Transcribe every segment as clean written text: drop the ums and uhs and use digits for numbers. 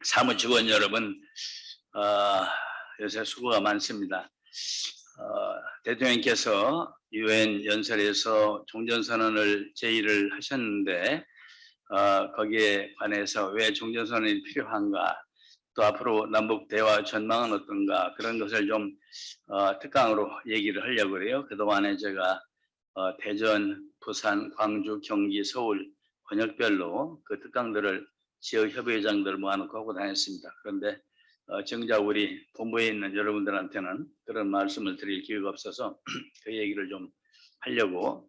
사무직원 여러분, 요새 수고가 많습니다. 대통령께서 유엔 연설에서 종전선언을 제의를 하셨는데 거기에 관해서 왜 종전선언이 필요한가, 또 앞으로 남북 대화 전망은 어떤가, 그런 것을 좀 특강으로 얘기를 하려고 그래요. 그동안에 제가 대전, 부산, 광주, 경기, 서울 권역별로 그 특강들을 지역협의회장들 모아놓고 하고 다녔습니다. 그런데 정작 우리 본부에 있는 여러분들한테는 그런 말씀을 드릴 기회가 없어서 그 얘기를 좀 하려고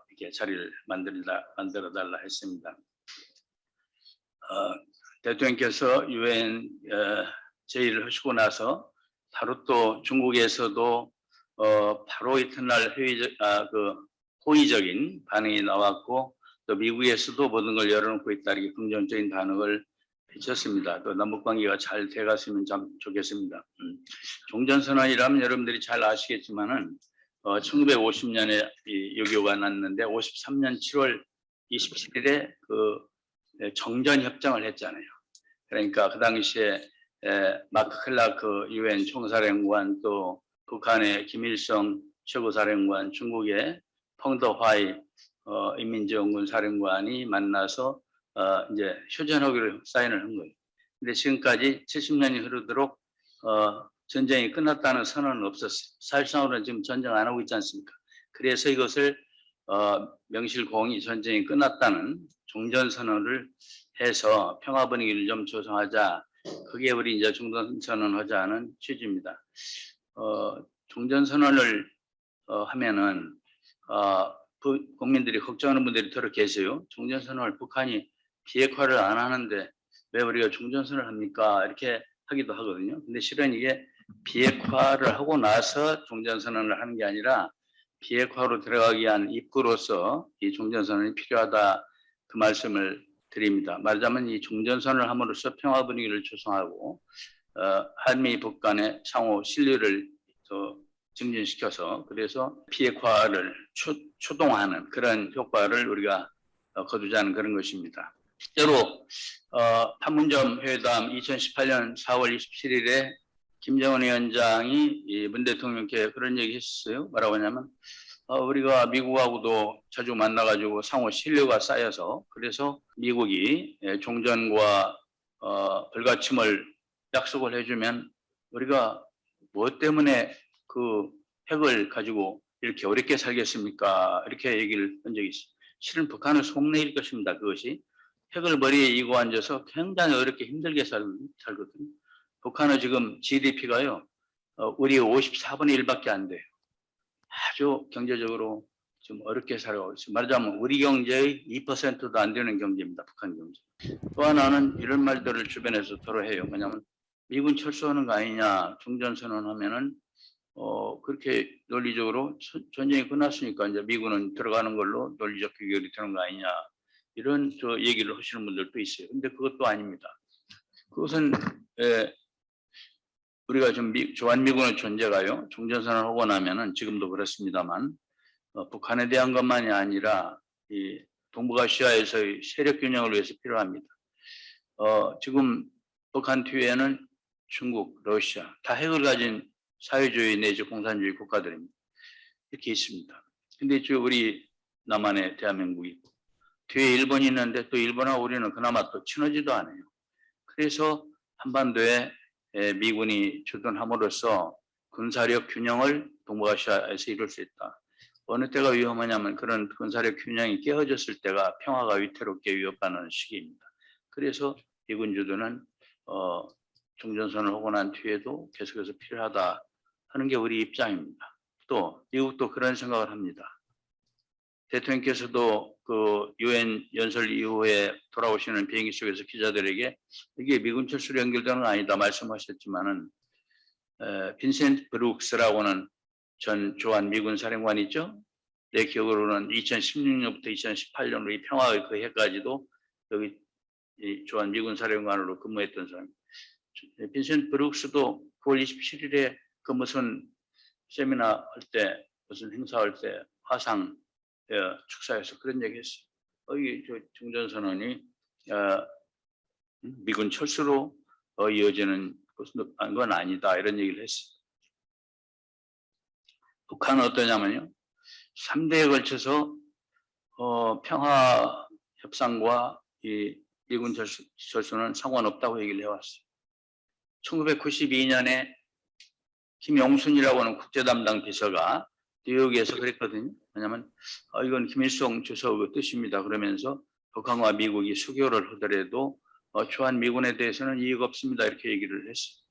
이렇게 자리를 만들어 달라 했습니다. 대통령께서 유엔 제의를 하시고 나서 바로 또 중국에서도 바로 이튿날 호의적인 반응이 나왔고, 또 미국에서도 모든 걸 열어놓고 있다, 이렇게 긍정적인 반응을 해줬습니다. 또 남북관계가 잘 돼갔으면 참 좋겠습니다. 종전선언이라면 여러분들이 잘 아시겠지만은 1950년에 이 요구가 났는데 53년 7월 27일에 그 정전협정을 했잖아요. 그러니까 그 당시에 마크 클라크 유엔 총사령관, 또 북한의 김일성 최고사령관, 중국의 펑더화이 인민지원군 사령관이 만나서 이제 휴전허기를 사인을 한 거예요. 근데 지금까지 70년이 흐르도록 전쟁이 끝났다는 선언은 없었어요. 사실상으로는 지금 전쟁 안 하고 있지 않습니까? 그래서 이것을 명실공히 전쟁이 끝났다는 종전선언을 해서 평화 분위기를 좀 조성하자, 그게 우리 이제 종전선언하자는 취지입니다. 종전선언을 하면은 국민들이 걱정하는 분들이 더러 계세요. 종전선언을 북한이 비핵화를 안 하는데 왜 우리가 종전선언을 합니까? 이렇게 하기도 하거든요. 근데 실은 이게 비핵화를 하고 나서 종전선언을 하는 게 아니라 비핵화로 들어가기 위한 입구로서 이 종전선언이 필요하다, 그 말씀을 드립니다. 말하자면 이 종전선언을 함으로써 평화 분위기를 조성하고 한미 북 간의 상호 신뢰를 더 증진시켜서, 그래서 비핵화를 추동하는 그런 효과를 우리가 거두자는 그런 것입니다. 실제로 판문점 회담 2018년 4월 27일에 김정은 위원장이 문 대통령께 그런 얘기 했었어요. 뭐라고 하냐면 우리가 미국하고도 자주 만나가지고 상호 신뢰가 쌓여서, 그래서 미국이 종전과 불가침을 약속을 해주면 우리가 뭐 때문에 그 핵을 가지고 이렇게 어렵게 살겠습니까? 이렇게 얘기를 한 적이 있어요. 실은 북한은 속내일 것입니다. 그것이 핵을 머리에 이고 앉아서 굉장히 어렵게 힘들게 살거든요. 북한은 지금 GDP가요 우리 54분의 1밖에 안 돼요. 아주 경제적으로 좀 어렵게 살아가고 있어요. 말하자면 우리 경제의 2%도 안 되는 경제입니다. 북한 경제. 또 하나는 이런 말들을 주변에서 더러 해요. 뭐냐면 미군 철수하는 거 아니냐, 종전선언하면은 그렇게 논리적으로 전쟁이 끝났으니까 이제 미군은 들어가는 걸로 논리적 귀결이 되는 거 아니냐, 이런 얘기를 하시는 분들도 있어요. 근데 그것도 아닙니다. 그것은 우리가 좀 주한미군의 존재가요 종전선언을 하고 나면은, 지금도 그렇습니다만 북한에 대한 것만이 아니라 이 동북아시아에서의 세력 균형을 위해서 필요합니다. 지금 북한 뒤에는 중국, 러시아 다 핵을 가진 사회주의 내지 공산주의 국가들입니다. 이렇게 있습니다. 근데 우리 남한에 대한민국이 있고 뒤에 일본이 있는데, 또 일본하고 우리는 그나마 또 친하지도 않아요. 그래서 한반도에 미군이 주둔함으로써 군사력 균형을 동북아시아에서 이룰 수 있다. 어느 때가 위험하냐면 그런 군사력 균형이 깨어졌을 때가 평화가 위태롭게 위협하는 시기입니다. 그래서 미군 주둔은 종전선언을 하고 난 뒤에도 계속해서 필요하다 하는 게 우리 입장입니다. 또 미국도 그런 생각을 합니다. 대통령께서도 그 유엔 연설 이후에 돌아오시는 비행기 속에서 기자들에게 이게 미군 철수로 연결되는 건 아니다 말씀하셨지만은 빈센트 브룩스라고는 전 주한 미군 사령관이 있죠. 내 기억으로는 2016년부터 2018년으로 이 평화의 그 해까지도 여기 주한 미군 사령관으로 근무했던 사람. 빈센트 브룩스도 9월 27일에 그 무슨 세미나 할 때, 무슨 행사할 때 화상 축사에서 그런 얘기 했어요. 이 종전선언이 미군 철수로 이어지는 건 아니다 이런 얘기를 했어요. 북한은 어떠냐면요. 3대에 걸쳐서 평화 협상과 이 미군 철수는 상관없다고 얘기를 해왔어요. 1992년에 김용순이라고 하는 국제담당 비서가 뉴욕에서 그랬거든요. 왜냐하면 이건 김일성 주석의 뜻입니다. 그러면서 북한과 미국이 수교를 하더라도 주한 미군에 대해서는 이의가 없습니다. 이렇게 얘기를 했어요.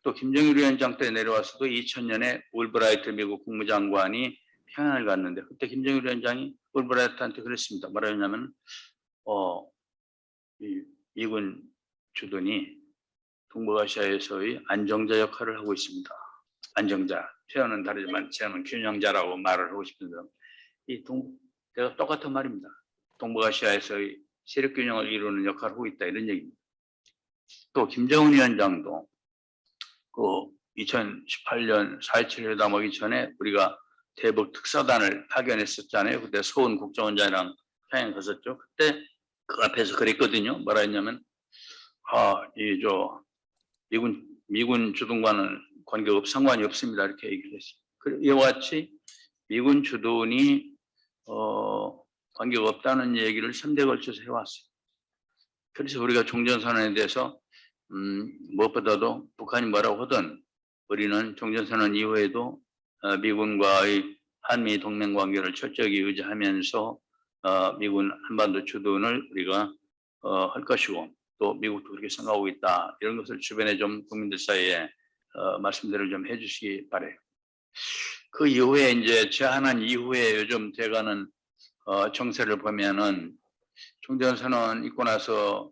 또 김정일 위원장 때 내려와서도 2000년에 올브라이트 미국 국무장관이 평양을 갔는데 그때 김정일 위원장이 올브라이트한테 그랬습니다. 뭐라냐면 이 미군 주둔이 동북아시아에서의 안정자 역할을 하고 있습니다. 안정자, 표현은 다르지만 저는 균형자라고 말을 하고 싶은데 내가 똑같은 말입니다. 동북아시아에서의 세력 균형을 이루는 역할을 하고 있다 이런 얘기입니다. 또 김정은 위원장도 그 2018년 4.27 회담 하기 전에 우리가 대북 특사단을 파견했었잖아요. 그때 서훈 국정원장이랑 평양 갔었죠. 그때 그 앞에서 그랬거든요. 뭐라 했냐면 미군 주둔과는 관계가 상관이 없습니다. 이렇게 얘기를 했어요. 이와 같이 미군 주둔이 관계가 없다는 얘기를 3대에 걸쳐서 해왔어요. 그래서 우리가 종전선언에 대해서 무엇보다도 북한이 뭐라고 하든 우리는 종전선언 이후에도 미군과의 한미 동맹 관계를 철저히 유지하면서 미군 한반도 주둔을 우리가 할 것이고 또 미국도 그렇게 생각하고 있다. 이런 것을 주변에 좀 국민들 사이에 말씀들을 좀 해주시기 바래요. 그 이후에 이제 제한한 이후에 요즘 돼가는 정세를 보면은 종전선언 있고 나서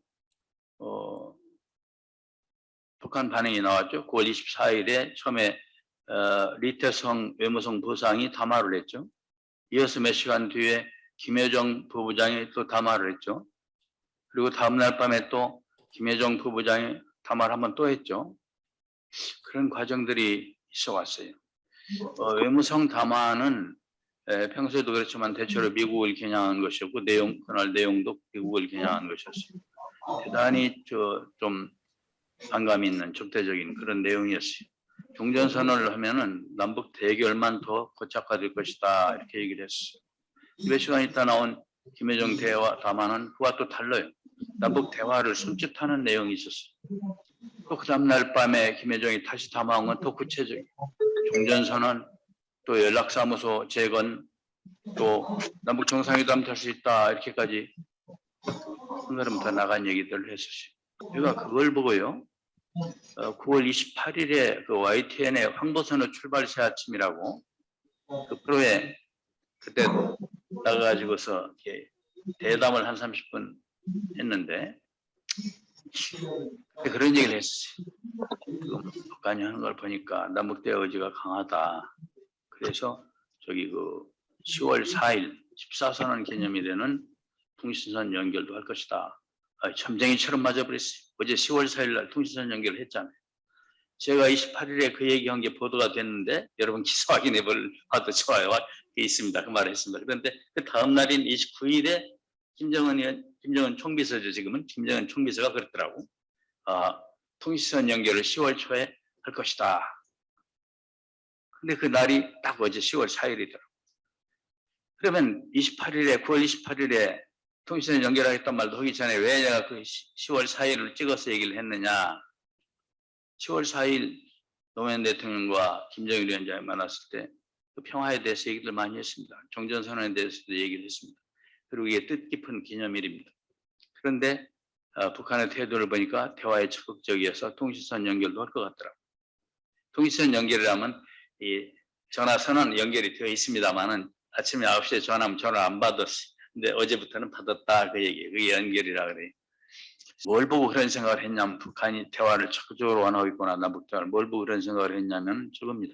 북한 반응이 나왔죠. 9월 24일에 처음에 리태성 외무성 부상이 담화를 했죠. 이어서 몇 시간 뒤에 김여정 부부장이 또 담화를 했죠. 그리고 다음날 밤에 또 김여정 부부장이 담화를 한번 또 했죠. 그런 과정들이 있어 왔어요. 외무성 담화는 평소에도 그렇지만 대체로 미국을 겨냥한 것이었고 그날 내용도 미국을 겨냥한 것이었어요. 대단히 좀 반감 있는 적대적인 그런 내용이었어요. 종전선언을 하면은 남북 대결만 더 고착화될 것이다 이렇게 얘기를 했어요. 몇 시간 있다 나온 김여정 대화 담화는 그와 또 달라요. 남북 대화를 손짓하는 내용이 있었어요. 또 그 다음날 밤에 김여정이 다시 담화한 건 더 구체적이에요. 종전선언, 또 연락사무소 재건, 또 남북 정상회담 될 수 있다 이렇게까지 한 걸음 더 나간 얘기들을 했었어요. 우리가 그걸 보고요. 9월 28일에 그 YTN의 황보선의 출발 새 아침이라고 그 프로에 그때 나가가지고서 이렇게 대담을 한 30분 했는데 그런 얘기를 했어요. 북한이 하는 걸 보니까 남북 대화 의지가 강하다. 그래서 저기 그 10월 4일 14선언 기념이 되는 통신선 연결도 할 것이다. 점쟁이처럼 맞아버렸어요. 어제 10월 4일 날 통신선 연결을 했잖아요. 제가 28일에 그 얘기한 게 보도가 됐는데 여러분 기사 확인해 봐도 좋아요. 있습니다. 그 말을 했습니다. 그런데 그 다음 날인 29일에 김정은 총비서죠. 지금은 김정은 총비서가 그랬더라고. 통신선 연결을 10월 초에 할 것이다. 근데 그 날이 딱 어제 10월 4일이더라고. 그러면 9월 28일에 통신선 연결하겠다는 말도 하기 전에 왜 내가 그 10월 4일을 찍어서 얘기를 했느냐. 10월 4일 노무현 대통령과 김정일 위원장이 만났을 때 그 평화에 대해서 얘기를 많이 했습니다. 종전선언에 대해서도 얘기를 했습니다. 그리고 이게 뜻깊은 기념일입니다. 그런데 북한의 태도를 보니까 대화에 적극적이어서 통신선 연결도 할 것 같더라고요. 통신선 연결을 하면 이 전화선언 연결이 되어 있습니다만은 아침에 9시에 전화하면 전화 안 받았어요. 근데 어제부터는 받았다 그 얘기, 그게 연결이라 그래요. 뭘 보고 그런 생각을 했냐면 북한이 대화를 적극적으로 원하고 있구나. 남북 대화를 뭘 보고 그런 생각을 했냐면 저겁니다.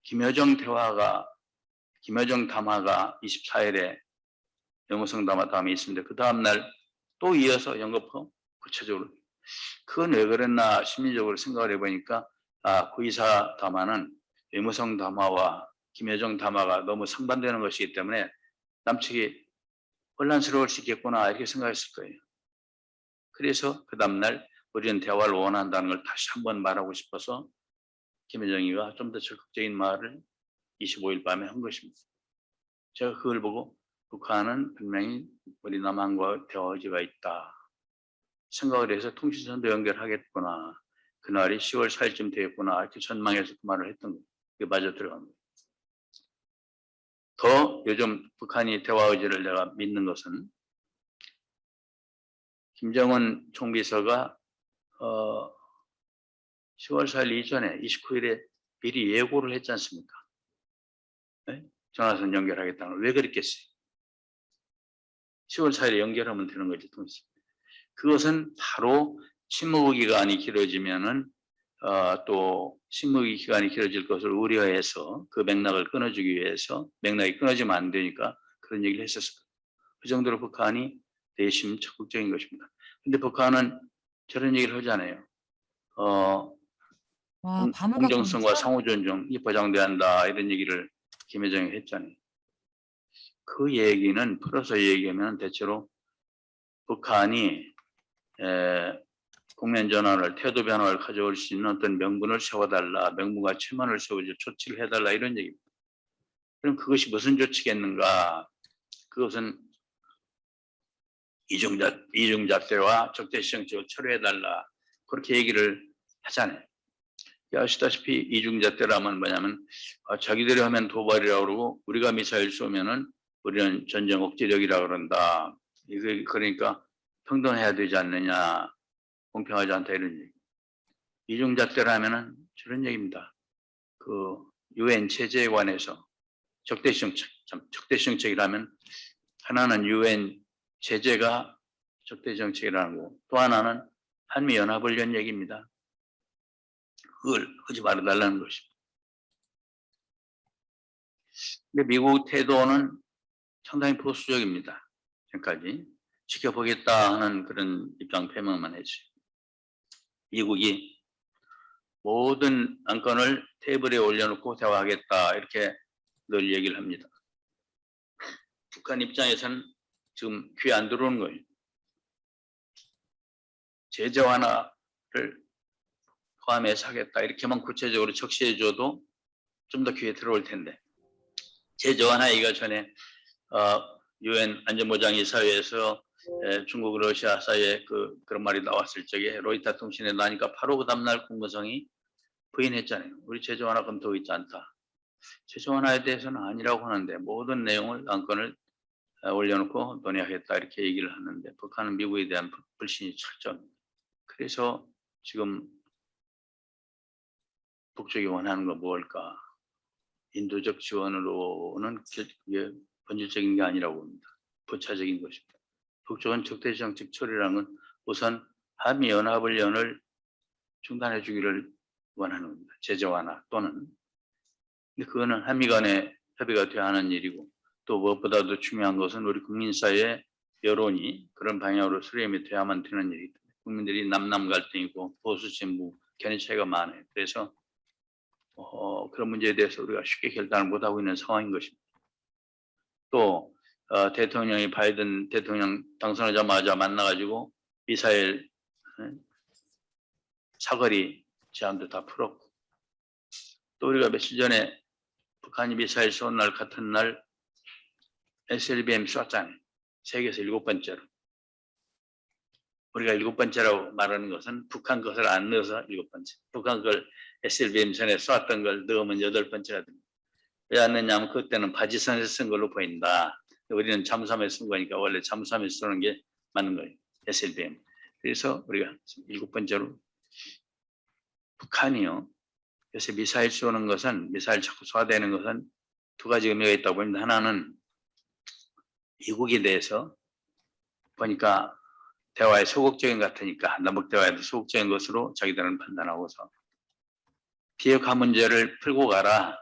김여정 담화가 24일에 영어성 담화 다음에 있습니다. 그 다음날 또 이어서 연거푸 구체적으로 그건 왜 그랬나 심리적으로 생각을 해보니까 9.24 담화는 외무성 담화와 김여정 담화가 너무 상반되는 것이기 때문에 남측이 혼란스러울 수 있겠구나 이렇게 생각했을 거예요. 그래서 그 다음날 우리는 대화를 원한다는 걸 다시 한번 말하고 싶어서 김여정이가 좀 더 적극적인 말을 25일 밤에 한 것입니다. 제가 그걸 보고 북한은 분명히 우리 남한과 대화 의지가 있다 생각을 해서 통신선도 연결하겠구나. 그날이 10월 4일쯤 되겠구나 이렇게 전망해서 그 말을 했던 거예요. 그게 맞아 들어간 거예요. 더 요즘 북한이 대화 의지를 내가 믿는 것은 김정은 총비서가 10월 4일 이전에 29일에 미리 예고를 했지 않습니까? 네? 전화선 연결하겠다는 걸 왜 그랬겠어요? 10월 4일에 연결하면 되는 거지 통신. 그것은 바로 침묵 기간이 길어지면은 또 침묵 기간이 길어질 것을 우려해서 그 맥락을 끊어주기 위해서 맥락이 끊어지면 안 되니까 그런 얘기를 했었어요. 그 정도로 북한이 내심 적극적인 것입니다. 근데 북한은 저런 얘기를 하잖아요. 와, 공정성과 상호 존중이 보장돼야 한다 이런 얘기를 김여정이 했잖아요. 그 얘기는 풀어서 얘기하면 대체로 북한이 국면 전환을 태도 변화를 가져올 수 있는 어떤 명분을 세워달라, 명분과 체면을 세우지 조치를 해달라 이런 얘기입니다. 그럼 그것이 무슨 조치겠는가? 그것은 이중잣대와 적대시정책을 철회해달라 그렇게 얘기를 하잖아요. 아시다시피 이중잣대라면 뭐냐면 자기들이 하면 도발이라고 그러고 우리가 미사일 쏘면은 우리는 전쟁 억지력이라고 그런다. 이게 그러니까 평등해야 되지 않느냐, 공평하지 않다 이런 얘기. 이중잣대라면은 저런 얘기입니다. 그 유엔 체제에 관해서 적대시정책이라면 하나는 유엔 체제가 적대정책이라는 거고 또 하나는 한미연합을 연 얘기입니다. 그걸 하지 말아달라는 것입니다. 근데 미국 태도는 상당히 보수적입니다. 지금까지 지켜보겠다 하는 그런 입장 표명만 했어요. 미국이 모든 안건을 테이블에 올려놓고 대화하겠다 이렇게 늘 얘기를 합니다. 북한 입장에서는 지금 귀에 안 들어오는 거예요. 제재 완화를 포함해서 하겠다 이렇게만 구체적으로 적시해줘도 좀 더 귀에 들어올 텐데 제재 완화 얘기가 전에 유엔 안전보장이사회에서 중국 러시아 사이에 그런 말이 나왔을 적에 로이터 통신에 나니까 바로 그 다음날 국무성이 부인했잖아요. 우리 제재 완화 검토하고 있지 않다. 제재 완화에 대해서는 아니라고 하는데 모든 내용을 안건을 올려놓고 논의하겠다 이렇게 얘기를 하는데 북한은 미국에 대한 불신이 철저합니다. 그래서 지금 북쪽이 원하는 건 뭘까? 인도적 지원으로는 그게 본질적인 게 아니라고 봅니다. 부차적인 것입니다. 북쪽은 적대정책 처리라는 건 우선 한미연합을 중단해 주기를 원하는 겁니다. 제재 완화 또는. 근데 그거는 한미 간에 협의가 돼야 하는 일이고 또 무엇보다도 중요한 것은 우리 국민 사이의 여론이 그런 방향으로 수렴이 돼야만 되는 일이기 때문에 국민들이 남남 갈등이고 보수 진보 견해 차이가 많아요. 그래서 그런 문제에 대해서 우리가 쉽게 결단을 못하고 있는 상황인 것입니다. 또 대통령이 바이든 대통령 당선하자마자 만나가지고 미사일 사거리 제한도 다 풀었고 또 우리가 며칠 전에 북한이 미사일 쏜 날 같은 날 SLBM 쐈잖아요. 세계에서 7번째로. 우리가 7번째라고 말하는 것은 북한 것을 안 넣어서 7번째. 북한 걸 SLBM 전에 쐈던 걸 넣으면 8번째가 됩니다. 왜 안 넣냐면 그때는 바지선에서 쓴 걸로 보인다. 우리는 잠수함에서 쓴 거니까 원래 잠수함에서 쏘는 게 맞는 거예요. SLBM. 그래서 우리가 7번째로 북한이요. 그래서 미사일 쏘는 것은 미사일 자꾸 쏴대는 것은 두 가지 의미가 있다고 봅니다. 하나는 미국에 대해서 보니까 대화에 소극적인 것 같으니까 남북 대화에도 소극적인 것으로 자기들은 판단하고서 비핵화 문제를 풀고 가라.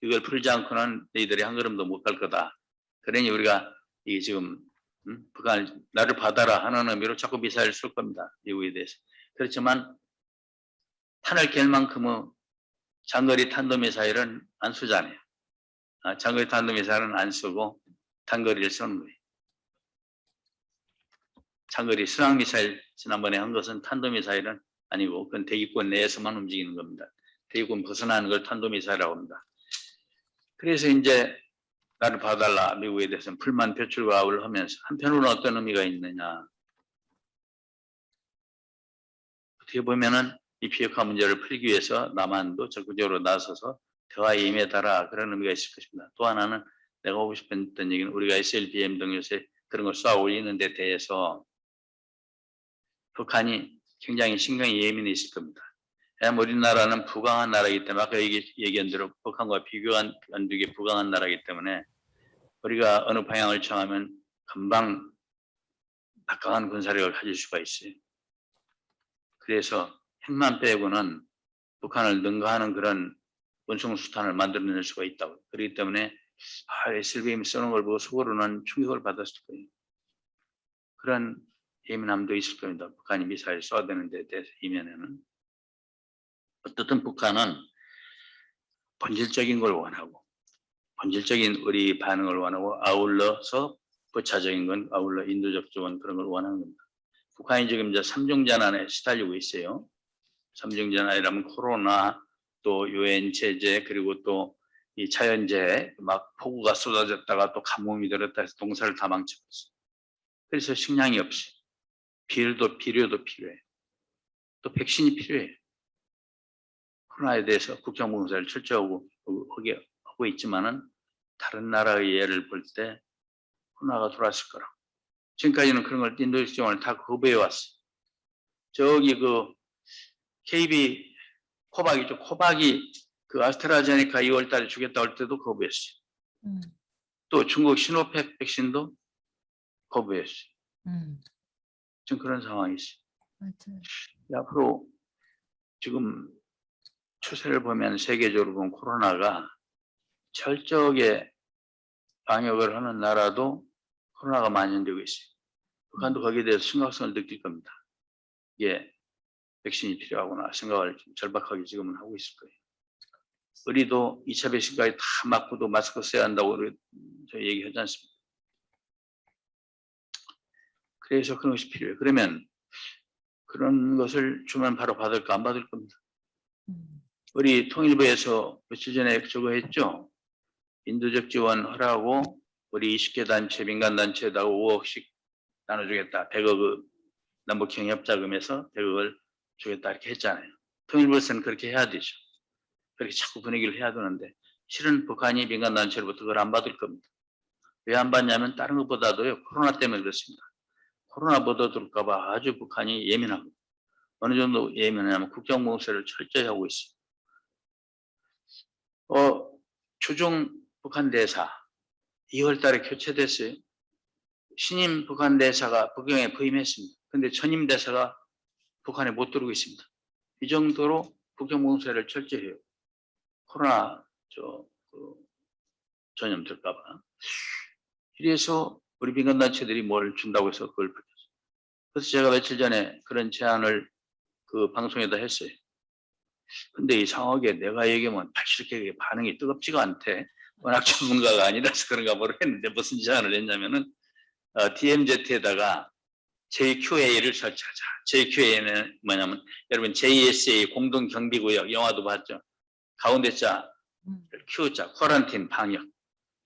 이걸 풀지 않고는 너희들이 한 걸음도 못 갈 거다. 그러니 우리가 이 지금 북한 나를 받아라 하는 의미로 자꾸 미사일을 쏠 겁니다. 미국에 대해서. 그렇지만 탄을 깰 만큼의 장거리 탄도미사일은 안 쏘잖아요. 장거리 탄도미사일은 안 쏘고 단거리를 쏘는 거예요. 장거리 순항미사일 지난번에 한 것은 탄도미사일은 아니고 그건 대기권 내에서만 움직이는 겁니다. 대기권 벗어나는 걸 탄도미사일이라고 합니다. 그래서 이제 나를 봐달라 미국에 대해서는 불만 표출과를 하면서 한편으로는 어떤 의미가 있느냐. 어떻게 보면은 이 비핵화 문제를 풀기 위해서 남한도 적극적으로 나서서 대화에 임해달라 그런 의미가 있을 것입니다. 또 하나는 내가 하고 싶었던 얘기는 우리가 SLBM 등 요새 그런 걸 쏘아 올리는 데 대해서 북한이 굉장히 신경이 예민해 있을 겁니다. 왜냐하면 우리나라는 부강한 나라이기 때문에 아까 얘기한 대로 북한과 비교한 게 부강한 나라이기 때문에 우리가 어느 방향을 정하면 금방 막강한 군사력을 가질 수가 있어요. 그래서 핵만 빼고는 북한을 능가하는 그런 원성수탄을 만들어낼 수가 있다고. 그렇기 때문에 SLBM 쏘는 걸 보고 속으로는 충격을 받았을 거예요. 그런 예민함도 있을 겁니다. 북한이 미사일 쏘아대는 데 대해서 이면에는. 어떻든 북한은 본질적인 걸 원하고 본질적인 우리 반응을 원하고 아울러서 부차적인 건 아울러 인도적 조언 그런 걸 원하는 겁니다. 북한이 지금 이제 삼중전환에 시달리고 있어요. 삼중전환이라면 코로나 또 유엔 제재 그리고 또 이 자연재해 막 폭우가 쏟아졌다가 또 가뭄이 들었다 해서 동사를 다 망쳐버렸어요. 그래서 식량이 없이 비료도 필요해. 또 백신이 필요해요. 코로나에 대해서 국정봉사를 철저하고 하고 있지만은 다른 나라의 예를 볼 때 코로나가 돌아왔을 거라고. 지금까지는 그런 걸 인도 지원을 다 거부해 왔어요. 저기 그 KB 코박이죠. 코박이 그 아스트라제네카 2월 달에 주겠다 할 때도 거부했어요. 또 중국 시노팩 백신도 거부했어요. 지금 그런 상황이 있어요. 맞아요. 앞으로 지금 추세를 보면 세계적으로 보면 코로나가 철저하게 방역을 하는 나라도 코로나가 만연되고 있어요. 북한도 거기에 대해서 심각성을 느낄 겁니다. 이게 백신이 필요하구나 생각을 좀 절박하게 지금은 하고 있을 거예요. 우리도 2차 백신까지 다 맞고도 마스크 써야 한다고 저 얘기하지 않습니까? 그래서 그런 것이 필요해요. 그러면 그런 것을 주면 바로 받을까 안 받을 겁니다. 우리 통일부에서 며칠 전에 저거 했죠. 인도적 지원 하라고 우리 20개 단체 민간단체에다가 5억씩 나눠주겠다. 100억 남북형 협자금에서 100억을 주겠다 이렇게 했잖아요. 통일부에서는 그렇게 해야 되죠. 그렇게 자꾸 분위기를 해야 되는데 실은 북한이 민간단체로부터 그걸 안 받을 겁니다. 왜 안 받냐면 다른 것보다도요. 코로나 때문에 그렇습니다. 코로나 보도될까 봐 아주 북한이 예민하고 어느 정도 예민하냐면 국정봉쇄를 철저히 하고 있어요. 주중 북한 대사 2월 달에 교체됐어요. 신임 북한 대사가 북경에 부임했습니다. 그런데 전임 대사가 북한에 못 들어오고 있습니다. 이 정도로 국정봉쇄를 철저히 해요. 코로나 전염될까 봐. 이래서 우리 민간단체들이 뭘 준다고 해서 그걸 받았어요. 그래서 제가 며칠 전에 그런 제안을 그 방송에다 했어요. 근데 이상하게 내가 얘기하면 이렇게 반응이 뜨겁지가 않대. 워낙 전문가가 아니라서 그런가 모르겠는데 무슨 제안을 했냐면은 DMZ에다가 JQA를 설치하자. JQA는 뭐냐면 여러분 JSA 공동경비구역 영화도 봤죠. 가운데 자 Q자 쿼런틴 방역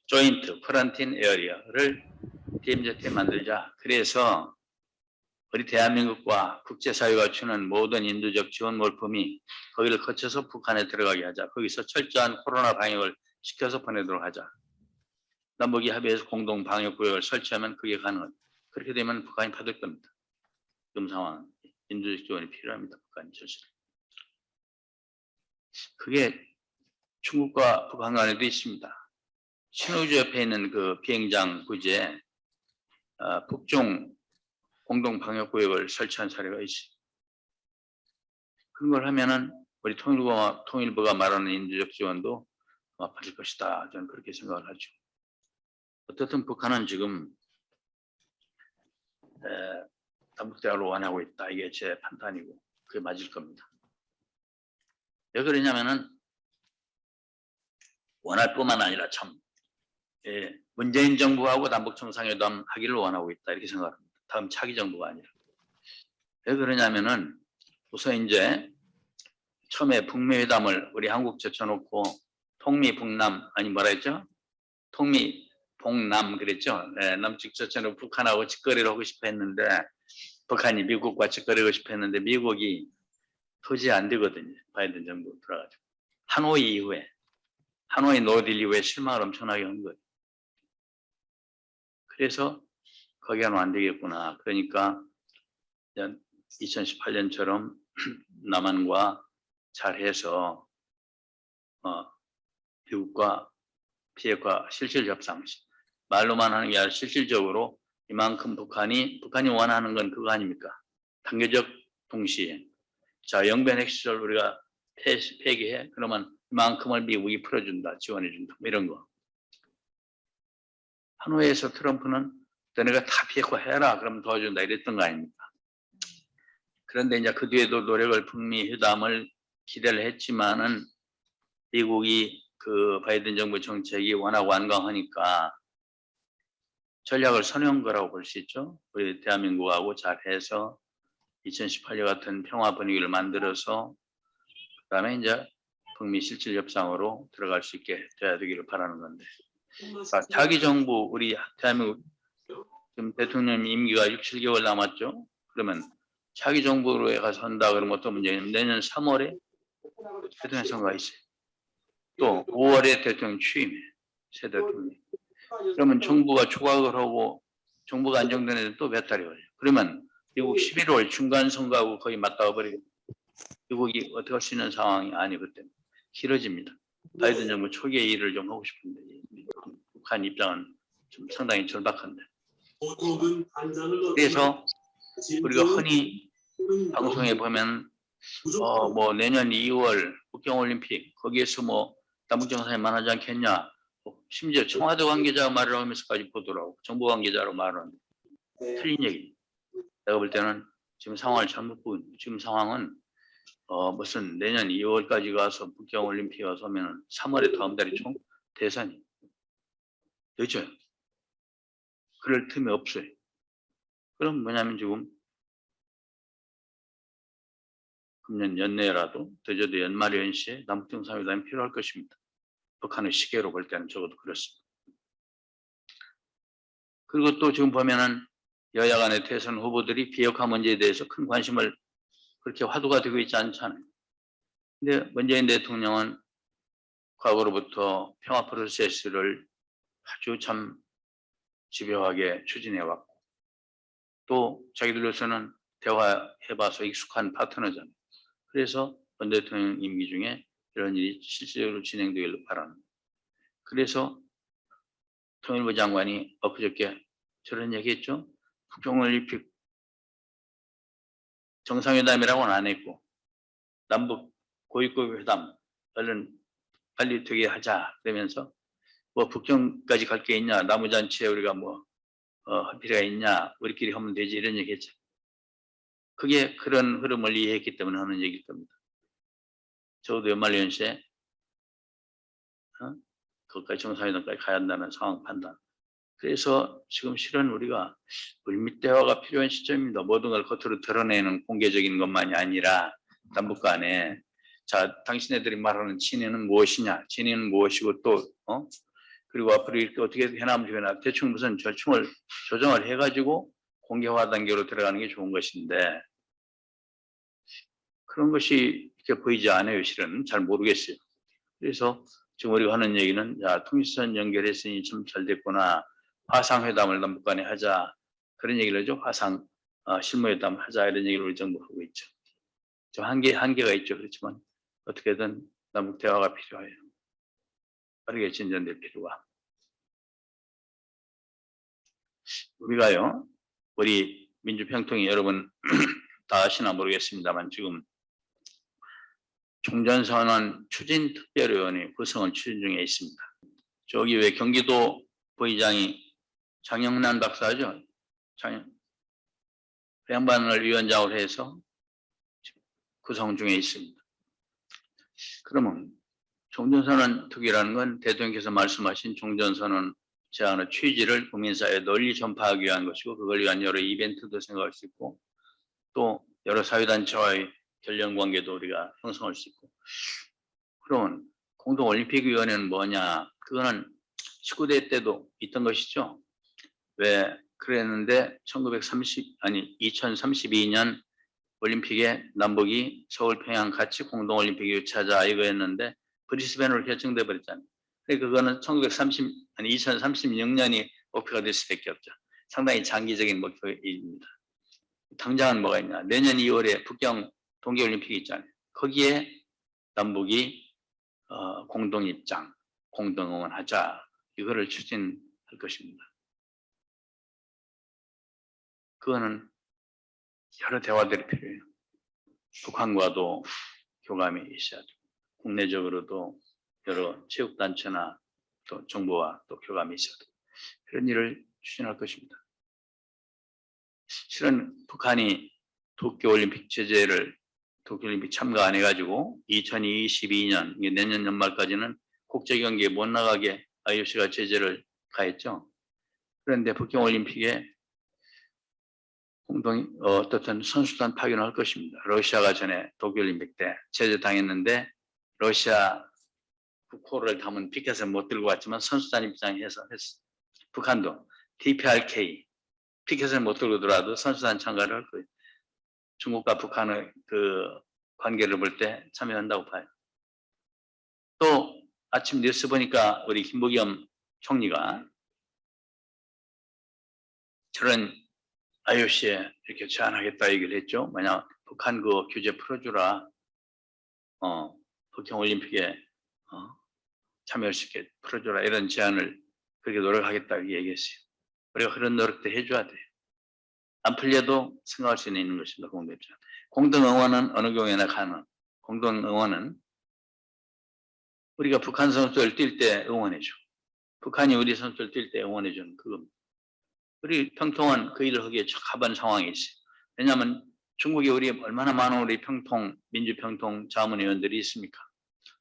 조인트 쿼런틴 에어리어를 DMZ에 만들자. 그래서 우리 대한민국과 국제사회가 주는 모든 인도적 지원 물품이 거기를 거쳐서 북한에 들어가게 하자. 거기서 철저한 코로나 방역을 시켜서 보내도록 하자. 남북이 합의해서 공동 방역구역을 설치하면 그게 가능하다. 그렇게 되면 북한이 받을 겁니다. 지금 상황 인도적 지원이 필요합니다. 북한이 절실히. 그게 중국과 북한 간에도 있습니다. 신의주 옆에 있는 그 비행장 부지에 북중 공동 방역구역을 설치한 사례가 있어요. 그런 걸 하면은 우리 통일부가 말하는 인도적 지원도 받을 것이다. 저는 그렇게 생각을 하죠. 어떻든 북한은 지금 단북대화를 원하고 있다. 이게 제 판단이고 그게 맞을 겁니다. 왜 그러냐면은 원할 뿐만 아니라 참 문재인 정부하고 남북 정상회담 하기를 원하고 있다. 이렇게 생각합니다. 다음 차기 정부가 아니라. 왜 그러냐면은 우선 이제 처음에 북미 회담을 우리 한국 제쳐놓고 통미북남 아니 뭐라 했죠? 통미북남 그랬죠? 네, 남측 제쳐놓고 북한하고 직거래를 하고 싶어 했는데 북한이 미국과 직거래하고 싶어 했는데 미국이 도저히 안 되거든요. 바이든 정부 들어가지고. 하노이 노딜 이후에 실망을 엄청나게 한 거예요. 그래서 거기는 안 되겠구나. 그러니까 2018년처럼 남한과 잘해서 미국과 비핵화 실질 협상 말로만 하는 게 아니라 실질적으로 이만큼 북한이 원하는 건 그거 아닙니까? 단계적 동시에 자 영변 핵시설 우리가 폐기해 그러면 이만큼을 미국이 풀어준다 지원해준다 뭐 이런 거. 하노이에서 트럼프는 너네가 다 비핵화해라 그러면 도와준다 이랬던 거 아닙니까? 그런데 이제 그 뒤에도 노력을 북미 회담을 기대를 했지만은 미국이 그 바이든 정부 정책이 워낙 완강하니까 전략을 선회한 거라고 볼 수 있죠. 우리 대한민국하고 잘해서 2018년 같은 평화 분위기를 만들어서 그다음에 이제 북미 실질 협상으로 들어갈 수 있게 돼야 되기를 바라는 건데. 자기 정부 우리 대한민국 지금 대통령 임기가 6, 7개월 남았죠. 그러면 자기 정부로 가서 한다 그러면 어떤 문제냐면 내년 3월에 대통령 선거가 있어요. 또 5월에 대통령 취임해 새 대통령. 그러면 정부가 조각을 하고 정부가 안정되는데 또 몇 달이 걸려요. 그러면 미국 11월 중간 선거하고 거의 맞닿아 버리고 미국이 어떻게 할 수 있는 상황이 아니기 때문에 길어집니다. 바이든 정부 초기에 일을 좀 하고 싶은데 북한 입장은 좀 상당히 절박한데. 그래서 우리가 흔히 방송에 보면 뭐 내년 2월 북경올림픽 거기에서 뭐 남북정상회담 하지 않겠냐. 심지어 청와대 관계자가 말을 하면서까지 보더라고. 정부 관계자로 말을 하는데 틀린 얘기. 내가 볼 때는 지금 상황을 잘못 보고 지금 상황은 무슨 내년 2월까지 가서 북경올림픽 가서 하면 3월에 다음 달에 총 대선이 늦어요. 그럴 틈이 없어요. 그럼 뭐냐면 지금 금년 연내라도 늦어도 연말 연시에 남북정상회담이 필요할 것입니다. 북한의 시계로 볼 때는 적어도 그렇습니다. 그리고 또 지금 보면은 여야 간의 대선 후보들이 비핵화 문제에 대해서 큰 관심을 그렇게 화두가 되고 있지 않잖아요. 근데 문재인 대통령은 과거로부터 평화 프로세스를 아주 참 집요하게 추진해왔고 또 자기들로서는 대화해봐서 익숙한 파트너잖아요. 그래서 문 대통령 임기 중에 이런 일이 실질적으로 진행되기를 바랍니다. 그래서 통일부 장관이 엊그저께 저런 얘기했죠. 북경올림픽 정상회담이라고는 안 했고 남북 고위급 회담 얼른 빨리 되게 하자 그러면서 뭐 북경까지 갈 게 있냐 나무잔치에 우리가 뭐 할 필요가 있냐 우리끼리 하면 되지 이런 얘기했죠. 그게 그런 흐름을 이해했기 때문에 하는 얘기일 겁니다. 적어도 연말연시에 거기까지 정상회담까지 가야 한다는 상황 판단. 그래서 지금 실은 우리가 물밑 대화가 필요한 시점입니다. 모든 걸 겉으로 드러내는 공개적인 것만이 아니라 남북 간에 자 당신네들이 말하는 진해는 무엇이냐 진해는 무엇이고 또 그리고 앞으로 이렇게 어떻게 해나가면 되나 대충 무슨 절충을 조정을 해가지고 공개화 단계로 들어가는 게 좋은 것인데 그런 것이 이렇게 보이지 않아요. 실은 잘 모르겠어요. 그래서 지금 우리가 하는 얘기는 야 통일선 연결했으니 참 잘 됐구나. 화상회담을 남북 간에 하자. 그런 얘기를 하죠. 화상 실무회담 하자 이런 얘기를 우리 정부 하고 있죠. 좀 한계가 있죠. 그렇지만 어떻게든 남북 대화가 필요해요. 빠르게 진전될 필요가. 우리가요. 우리 민주평통이 여러분 다 아시나 모르겠습니다만 지금 종전선언 추진특별위원회 구성을 추진 중에 있습니다. 저기 왜 경기도 부의장이 장영란 박사죠. 그 양반을 위원장으로 해서 구성 중에 있습니다. 그러면 종전선언 특위라는 건 대통령께서 말씀하신 종전선언 제안의 취지를 국민사회에 널리 전파하기 위한 것이고 그걸 위한 여러 이벤트도 생각할 수 있고 또 여러 사회단체와의 결연관계도 우리가 형성할 수 있고 그러면 공동올림픽위원회는 뭐냐? 그거는 19대 때도 있던 것이죠. 왜 그랬는데 2032년 올림픽에 남북이 서울 평양 같이 공동올림픽 유치하자 이거였는데 브리스벤으로 결정돼 버렸잖아요. 그거는 2036년이 목표가 될 수밖에 없죠. 상당히 장기적인 목표입니다. 당장은 뭐가 있냐? 내년 2월에 북경 동계올림픽이 있잖아요. 거기에 남북이 공동 입장, 공동 응원하자 이거를 추진할 것입니다. 그거는 여러 대화들이 필요해요. 북한과도 교감이 있어야 되고 국내적으로도 여러 체육단체나 또 정부와 또 교감이 있어야 되고 그런 일을 추진할 것입니다. 실은 북한이 도쿄올림픽 제재를 도쿄올림픽 참가 안 해가지고 2022년 내년 연말까지는 국제경기에 못 나가게 IOC가 제재를 가했죠. 그런데 북경올림픽에 어떻든 선수단 파견을 할 것입니다. 러시아가 전에 도쿄올림픽 때 제재당했는데 러시아 국호를 담은 피켓을 못 들고 왔지만 선수단 입장에서 했어. 북한도 DPRK 피켓을 못 들고 들어와도 선수단 참가를 할 거예요. 중국과 북한의 그 관계를 볼 때 참여한다고 봐요. 또 아침 뉴스 보니까 우리 김부겸 총리가 저런 IOC에 이렇게 제안하겠다 얘기를 했죠. 만약 북한 그 규제 풀어주라, 북경올림픽에 참여할 수 있게 풀어주라 이런 제안을 그렇게 노력하겠다 얘기했어요. 우리가 그런 노력도 해줘야 돼요. 안 풀려도 생각할 수 있는 것입니다. 공동입장. 공동응원은 어느 경우에나 가능. 공동응원은 우리가 북한 선수들 뛸 때 응원해줘. 북한이 우리 선수들 뛸 때 응원해주는 그겁니다. 우리 평통은 그 일을 하기에 적합한 상황이 있어요. 왜냐하면 중국에 우리 얼마나 많은 우리 평통, 민주평통 자문위원들이 있습니까?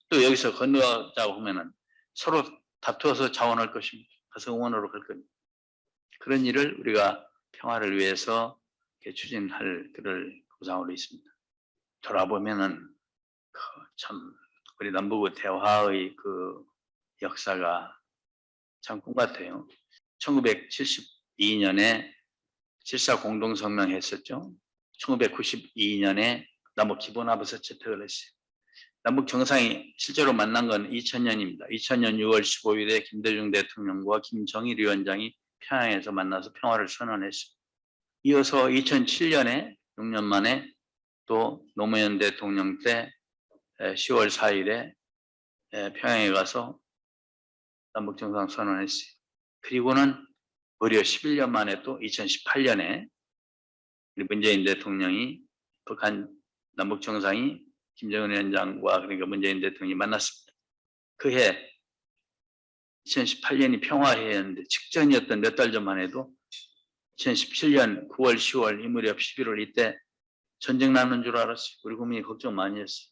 또 여기서 건너자고 하면은 서로 다투어서 자원할 것입니다. 가서 응원하러 갈 겁니다. 그런 일을 우리가 평화를 위해서 추진할 그럴 구상으로 있습니다. 돌아보면은 참 우리 남북의 대화의 그 역사가 참 꿈 같아요. 1972년에 7.4 공동성명 했었죠. 1992년에 남북 기본합의서 채택을 했어요. 남북 정상이 실제로 만난 건 2000년입니다. 2000년 6월 15일에 김대중 대통령과 김정일 위원장이 평양에서 만나서 평화를 선언했어요. 이어서 2007년에 6년 만에 또 노무현 대통령 때 10월 4일에 평양에 가서 남북 정상 선언했어요. 그리고는 무려 11년 만에 또 2018년에 문재인 대통령이 북한 남북 정상이 김정은 위원장과 그러니까 문재인 대통령이 만났습니다. 그해 2018년이 평화해였는데 직전이었던 몇 달 전만 해도 2017년 9월, 10월, 이 무렵 11월 이때 전쟁 나는 줄 알았어요. 우리 국민이 걱정 많이 했어요.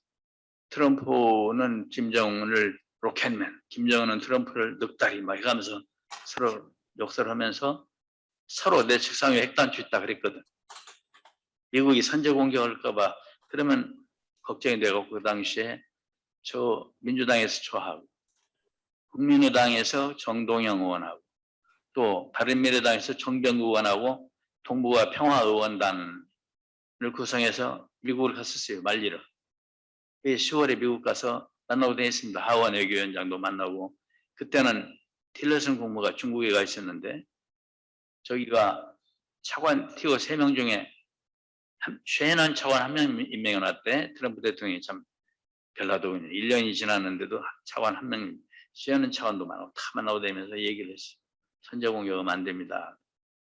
트럼프는 김정은을 로켓맨, 김정은은 트럼프를 늑다리 막 해가면서 서로 욕설 하면서 서로 내 책상 위에 핵단추 있다 그랬거든. 미국이 선제 공격할까봐 그러면 걱정이 되고 그 당시에 저 민주당에서 저하고 국민의당에서 정동영 의원하고 또 바른미래당에서 정병구 의원하고 동북아 평화의원단을 구성해서 미국을 갔었어요. 말리러. 10월에 미국 가서 만나고 다녔습니다. 하원 외교위원장도 만나고 그때는 틸러슨 국무가 중국에 가 있었는데 저기가 차관 티어 3명 중에 쉐넌 차관 1명 임명해 놨대. 트럼프 대통령이 참 별나도 1년이 지났는데도 차관 1명 쉐넌 차관도 많고 다 만나고 다니면서 얘기를 했어요. 선제 공격하면 안 됩니다.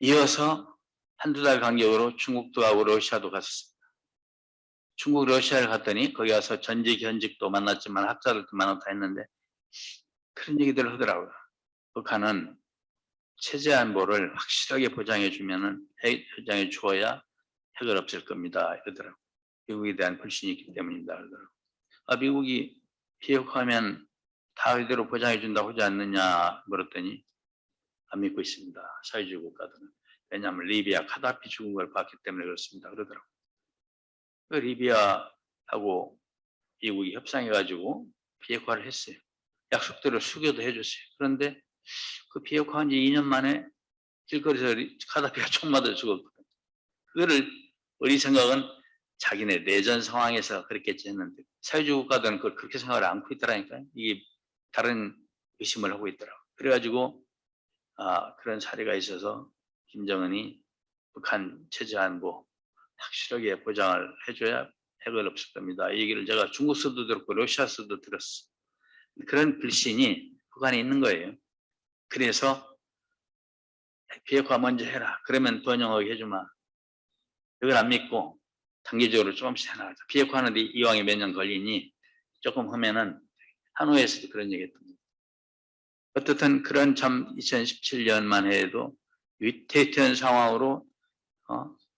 이어서 한두 달 간격으로 중국도 가고 러시아도 갔었습니다. 중국 러시아를 갔더니 거기 가서 전직 현직도 만났지만 학자들도 만나고 다 했는데 그런 얘기들을 하더라고요. 북한은 체제 안보를 확실하게 보장해 주면은 보장해 주어야 핵을 없앨 겁니다. 이러더라고요. 미국에 대한 불신이 있기 때문입니다. 그러더라고요. 미국이 비핵화하면 다 이대로 보장해 준다고 하지 않느냐 물었더니 안 믿고 있습니다. 사회주의 국가들은. 왜냐하면 리비아 카다피 죽은 걸 봤기 때문에 그렇습니다. 그러더라고요. 그 리비아하고 미국이 협상해가지고 비핵화를 했어요. 약속대로 수교도 해줬어요. 그런데 그 비핵화한 지 2년 만에 길거리에서 카다피가 총 맞아 죽었거든요. 그거를 우리 생각은 자기네 내전 상황에서 그렇겠지 했는데 사회주의 국가들은 그걸 그렇게 생각을 안고 있더라니까요. 이게 다른 의심을 하고 있더라고요. 그래가지고 그런 사례가 있어서 김정은이 북한 체제 안보 확실하게 보장을 해줘야 핵을 없을 겁니다. 이 얘기를 제가 중국서도 들었고 러시아서도 들었어. 그런 불신이 북한에 있는 거예요. 그래서 비핵화 먼저 해라. 그러면 번영하게 해주마. 이걸 안 믿고 단계적으로 조금씩 해나가자. 비핵화하는데 이왕에 몇 년 걸리니 조금 하면은 하노이에서도 그런 얘기 했던 거예요. 어떻든 그런 참 2017년만 해도 위태위태한 상황으로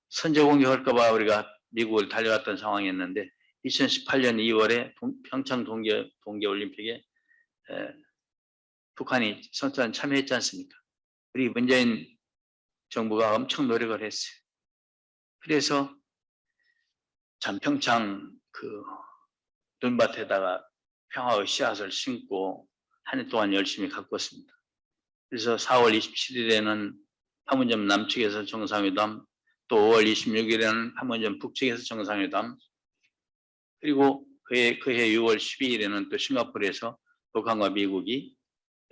선제 공격할까봐 우리가 미국을 달려갔던 상황이었는데 2018년 2월에 평창 동계올림픽에 북한이 선수단 참여했지 않습니까? 우리 문재인 정부가 엄청 노력을 했어요. 그래서 참 평창 그 눈밭에다가 평화의 씨앗을 심고 한 해 동안 열심히 가꿨습니다. 그래서 4월 27일에는 판문점 남측에서 정상회담, 또 5월 26일에는 판문점 북측에서 정상회담, 그리고 그해 6월 12일에는 또 싱가포르에서 북한과 미국이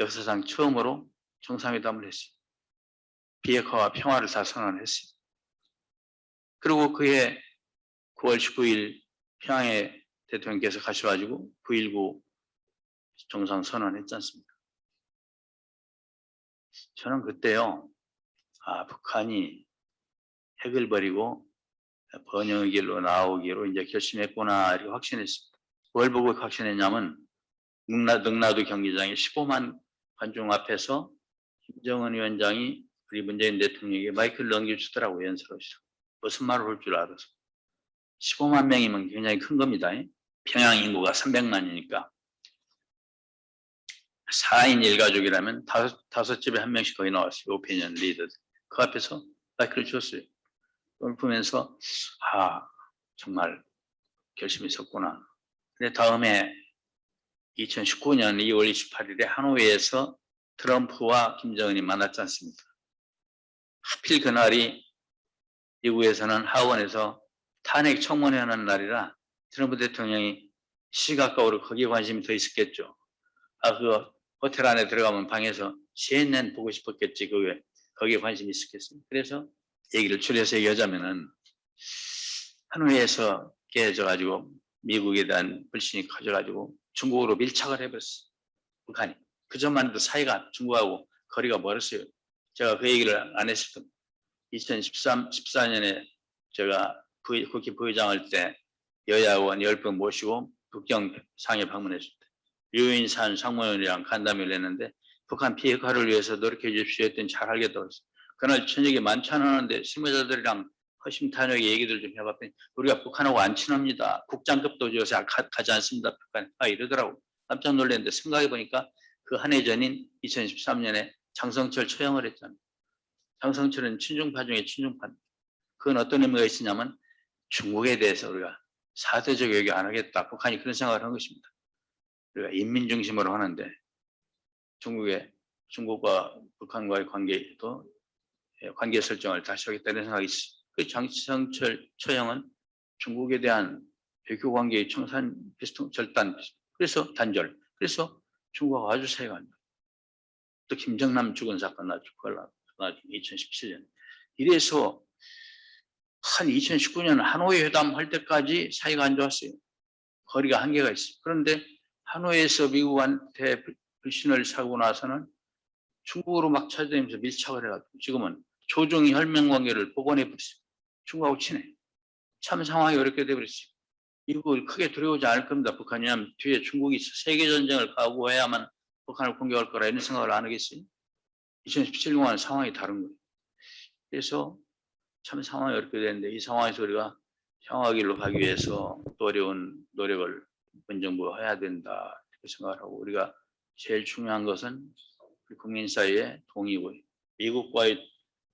역사상 처음으로 정상회담을 했습니다. 비핵화와 평화를 다 선언했습니다. 그리고 그해 9월 19일 평양에 대통령께서 가셔가지고 9.19 정상 선언했지 않습니까? 저는 그때요, 북한이 핵을 버리고 번영의 길로 나오기로 이제 결심했구나 이렇게 확신했습니다. 뭘 보고 확신했냐면 능라도 경기장에 15만 관중 앞에서 김정은 위원장이 우리 문재인 대통령에게 마이크를 넘겨주더라고요. 연설하시라고. 무슨 말을 할 줄 알아서. 15만 명이면 굉장히 큰 겁니다. 평양 인구가 300만이니까 4인 1가족이라면 다섯 집에 한 명씩 거의 나왔어요. 오피니언 리더. 그 앞에서 마이크를 줬어요. 그걸 보면서 정말 결심이 섰구나. 근데 다음에 2019년 2월 28일에 하노이에서 트럼프와 김정은이 만났지 않습니까? 하필 그날이 미국에서는 하원에서 탄핵 청문회하는 날이라 트럼프 대통령이 시각각으로 거기에 관심이 더 있었겠죠. 그 호텔 안에 들어가면 방에서 CNN 보고 싶었겠지. 거기에 관심이 있었겠어요. 그래서 얘기를 줄여서 얘기하자면은 하노이에서 깨져가지고 미국에 대한 불신이 커져가지고 중국으로 밀착을 해버렸어요. 북한이. 그전만 해도 사이가 중국하고 거리가 멀었어요. 제가 그 얘기를 안 했을 겁니다. 2014년에 제가 국회 부의장할 때 여야 의원 10분 모시고 북경상에 방문했을 때 류인산 상무위원이랑 간담회를 했는데 북한 비핵화를 위해서 노력해 주십시오 했더니 잘 알겠다고 했어요. 그날 저녁에 만찬하는데 실무자들이랑 허심탄회하게 얘기들 좀 해봤더니 우리가 북한하고 안 친합니다. 국장급도 요새 가지 않습니다. 북한 이러더라고. 깜짝 놀랐는데 생각해보니까 그 한 해 전인 2013년에 장성철 처형을 했잖아요. 장성철은 친중파 중에 친중파. 그건 어떤 의미가 있으냐면 중국에 대해서 우리가 사대적 외교 안 하겠다. 북한이 그런 생각을 한 것입니다. 우리가 인민 중심으로 하는데 중국과 북한과의 관계도 관계 설정을 다시 하겠다는 생각이 있어요. 그 장성철 처형은 중국에 대한 외교 관계의 청산 절단, 그래서 단절. 그래서 중국하고 아주 사이가 안 나요. 또 김정남 죽은 사건 나중에 2017년. 이래서 한 2019년 하노이 회담 할 때까지 사이가 안 좋았어요. 거리가 한계가 있어요. 그런데 하노이에서 미국한테 불신을 사고 나서는 중국으로 막 찾아다니면서 밀착을 해가지고 지금은 조종이 혈맹 관계를 복원해버렸어요. 중국하고 친해. 참 상황이 어렵게 돼버렸어요. 미국을 크게 두려워하지 않을 겁니다. 북한이. 왜냐하면 뒤에 중국이 있어. 세계전쟁을 각오해야만 북한을 공격할 거라 이런 생각을 안 하겠어요. 2017년과는 상황이 다른 거예요. 그래서 참 상황이 어렵게 되는데 이 상황에서 우리가 평화길로 가기 위해서 또 어려운 노력을 문정부가 해야 된다 이렇게 생각을 하고 우리가 제일 중요한 것은 국민 사이의 동의고 미국과의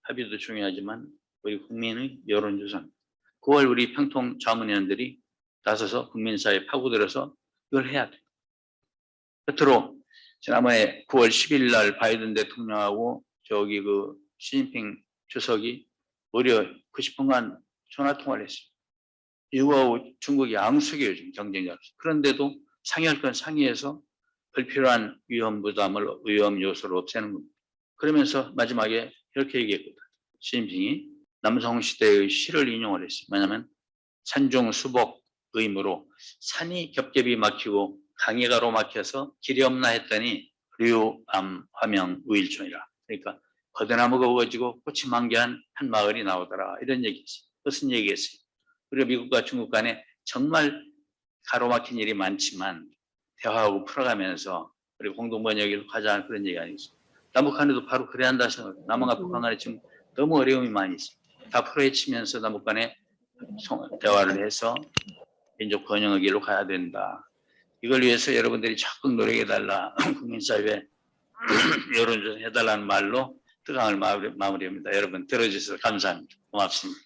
합의도 중요하지만 우리 국민의 여론조사입니다. 9월 우리 평통 자문위원들이 나서서 국민사회에 파고들어서 이걸 해야 돼요. 끝으로 지난번에 9월 10일 날 바이든 대통령하고 저기 그 시진핑 주석이 무려 90분간 전화통화를 했어요. 미국하고 중국이 앙숙이에요, 지금 경쟁자로서. 그런데도 상의할 건 상의해서 불필요한 위험 부담을 위험 요소를 없애는 겁니다. 그러면서 마지막에 이렇게 얘기했거든. 시진핑이 남성시대의 시를 인용을 했어요. 뭐냐면 산중수복 의무로 산이 겹겹이 막히고 강이 가로막혀서 길이 없나 했더니 류암 화명 우일촌이라. 그러니까 거대나무가 우거지고 꽃이 만개한 한 마을이 나오더라. 이런 얘기였어요. 무슨 얘기겠어요? 우리가 미국과 중국 간에 정말 가로막힌 일이 많지만 대화하고 풀어가면서 우리 공동번역을 하자 그런 얘기 아니겠어요? 남북한에도 바로 그래야 한다 생각해요. 남한과 북한 간에 지금 너무 어려움이 많이 있어요. 다 풀어헤치면서 남북 간에 대화를 해서 민족 번영의 길로 가야 된다. 이걸 위해서 여러분들이 적극 노력해달라. 국민사회 여론조사 해달라는 말로 뜨강을 마무리합니다. 여러분 들어주셔서 감사합니다. 고맙습니다.